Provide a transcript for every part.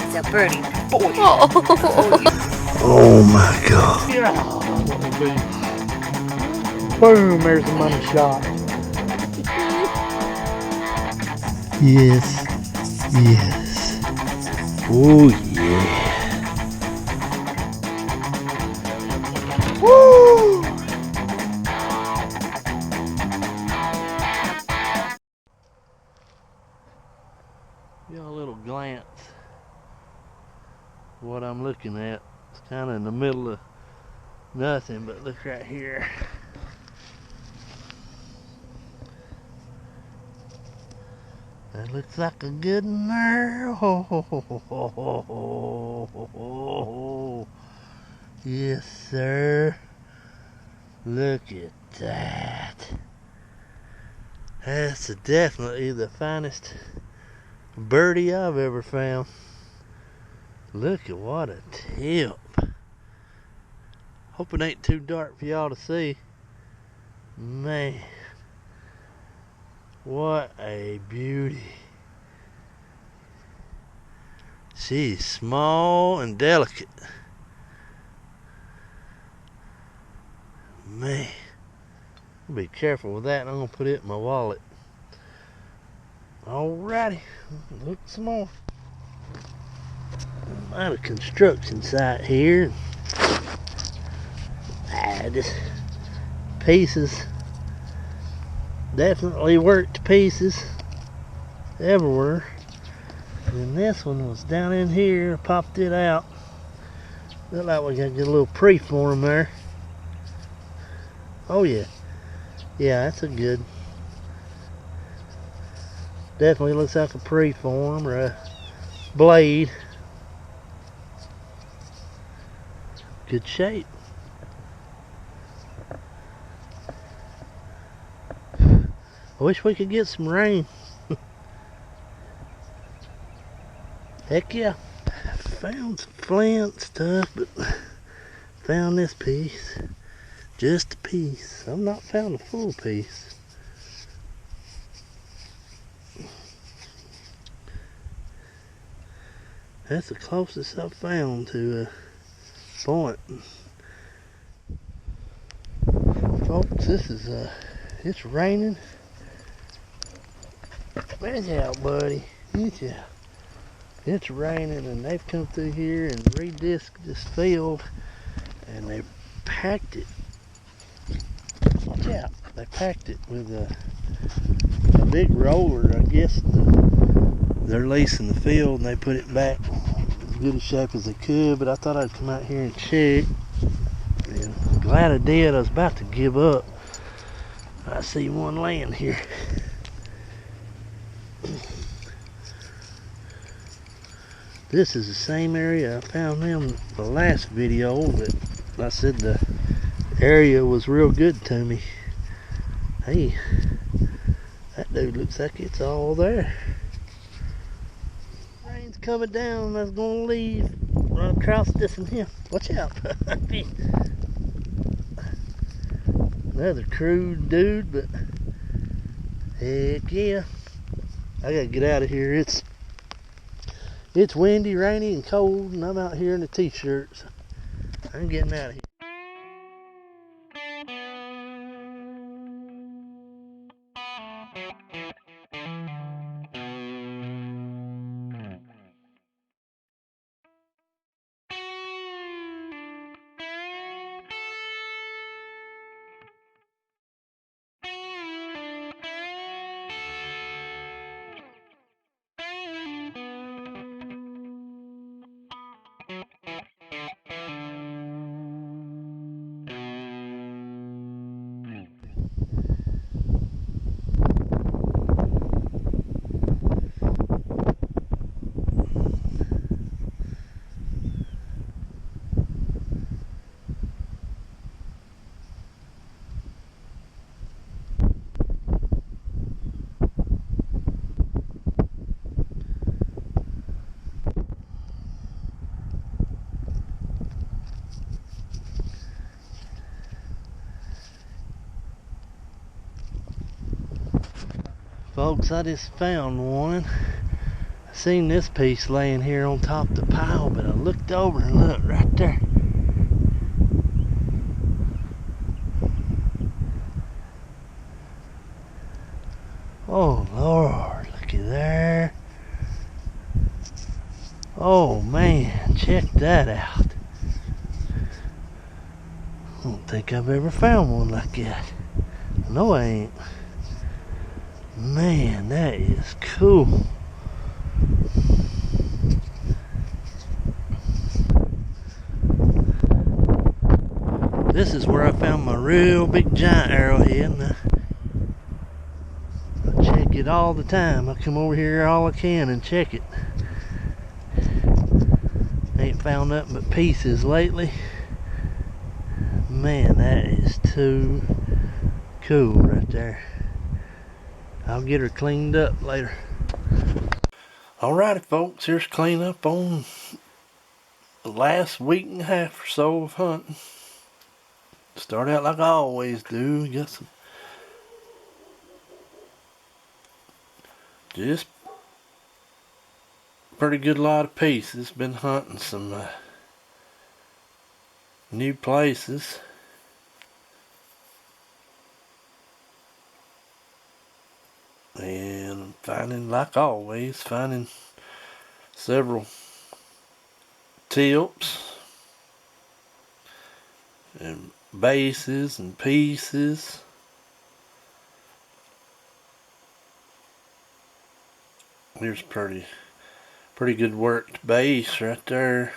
It's a birdie. Boy. Oh my God. Boom, there's a money shot. Yes. Yes. Oh yeah. Woo! Give you a little glance what I'm looking at. It's kind of in the middle of nothing, but look right here. That looks like a good one there. Oh, yes, sir. Look at that. That's definitely the finest birdie I've ever found. Look at what a tip. Hope it ain't too dark for y'all to see. Man, what a beauty. She's small and delicate. Man, I'll be careful with that. I'm gonna put it in my wallet. Alrighty, look some more. I'm at a construction site here. Just pieces. Definitely worked to pieces everywhere. And this one was down in here. Popped it out. Looked like we got to get a little preform there. Oh yeah. Yeah, that's a good. Definitely looks like a preform or a blade. Good shape. I wish we could get some rain. Heck yeah. Found some flint stuff, but found this piece. Just a piece. I've not found a full piece. That's the closest I've found to a point. Folks, this is it's raining. Where's out, buddy? It's out. It's raining, and they've come through here and redisced this field, and they packed it. Watch out! They packed it with a big roller. I guess they're lacing the field, and they put it back as good a shape as they could. But I thought I'd come out here and check. And I'm glad I did. I was about to give up. I see one laying here. This is the same area I found them the last video, but I said the area was real good to me. Hey, that dude looks like it's all there. Rain's coming down. I was gonna leave right across this and him. Watch out. Another crude dude, but heck yeah. I gotta get out of here. It's windy, rainy, and cold, and I'm out here in a t-shirt, so I'm getting out of here. Folks, I just found one I seen this piece laying here on top of the pile, but I looked over and looked right there. Oh Lord, looky there. Oh man, check that out. I don't think I've ever found one like that. No, I ain't. Man, that is cool. This is where I found my real big giant arrowhead. Now, I check it all the time. I come over here all I can and check it. Ain't found nothing but pieces lately. Man, that is too cool right there. I'll get her cleaned up later. Alrighty folks, here's cleanup on the last week and a half or so of hunting. Start out like I always do. Got some just pretty good lot of pieces. Been hunting some new places. And finding, like always, finding several tips and bases and pieces. Here's pretty good worked base right there.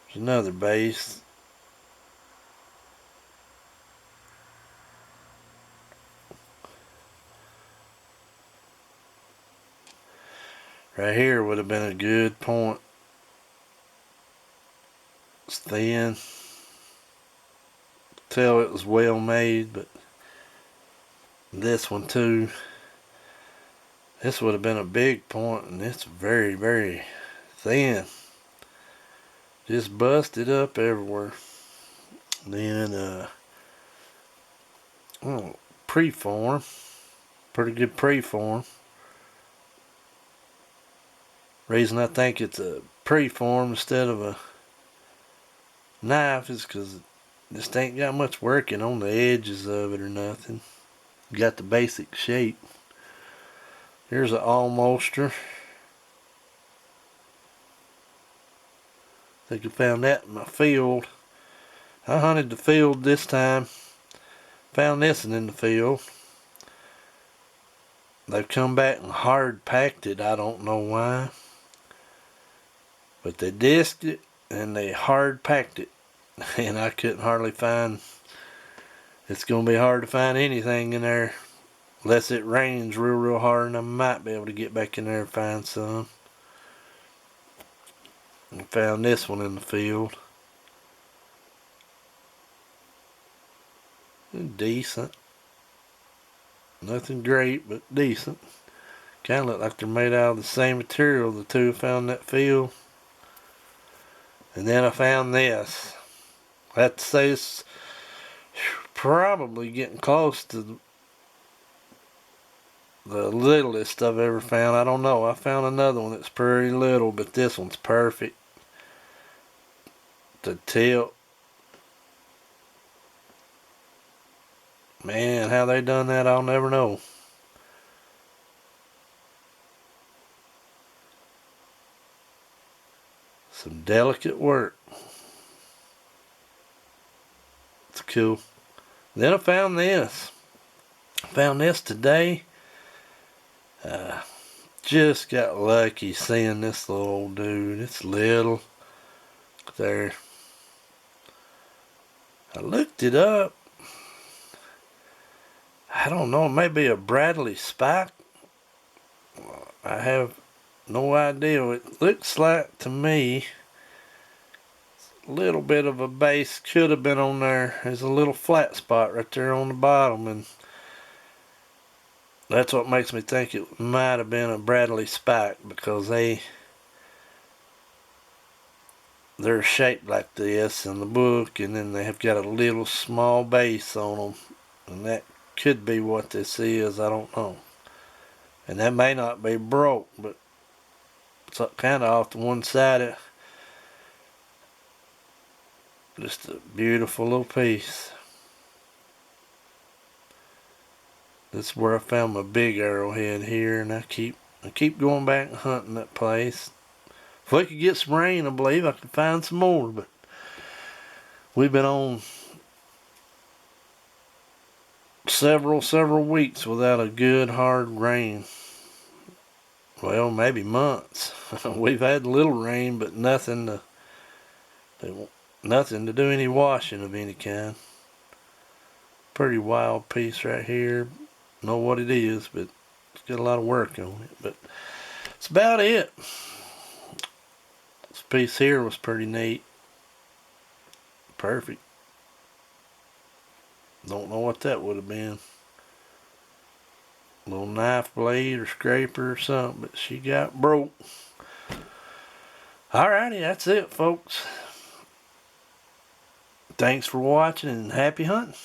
There's another base. Right here would have been a good point. It's thin. Tell it was well made, but this one too. This would have been a big point, and it's very, very thin. Just busted up everywhere. Then preform. Pretty good preform. Reason I think it's a preform instead of a knife is because it just ain't got much working on the edges of it or nothing. Got the basic shape. Here's an almoster. I think I found that in my field. I hunted the field this time. Found this one in the field. They've come back and hard packed it. I don't know why. But they disked it and they hard packed it. And I couldn't hardly find. It's going to be hard to find anything in there. Unless it rains real hard, and I might be able to get back in there and find some. I found this one in the field. Decent. Nothing great, but decent. Kind of look like they're made out of the same material the two I found in that field. And then I found this. I have to say it's probably getting close to the littlest I've ever found. I don't know. I found another one that's pretty little, but this one's perfect. The tip. Man, how they done that, I'll never know. Some delicate work. It's cool. Then I found this. Found this today. Just got lucky seeing this little old dude. It's little. There. I looked it up. I don't know, maybe a Bradley spike. I have no idea. It looks like to me a little bit of a base could have been on there. There's a little flat spot right there on the bottom, and that's what makes me think it might have been a Bradley spike, because they're shaped like this in the book, and then they have got a little small base on them, and that could be what this is. I don't know. And that may not be broke, but it's kind of off to one side. Just a beautiful little piece. This is where I found my big arrowhead here, and I keep going back and hunting that place. If we could get some rain, I believe I could find some more, but we've been on several weeks without a good hard rain. Well, maybe months. We've had a little rain, but nothing to do any washing of any kind. Pretty wild piece right here. Know what it is, but it's got a lot of work on it. But that's about it. This piece here was pretty neat. Perfect. Don't know what that would have been. A little knife blade or scraper or something, but she got broke. Alrighty, that's it, folks. Thanks for watching and happy hunting.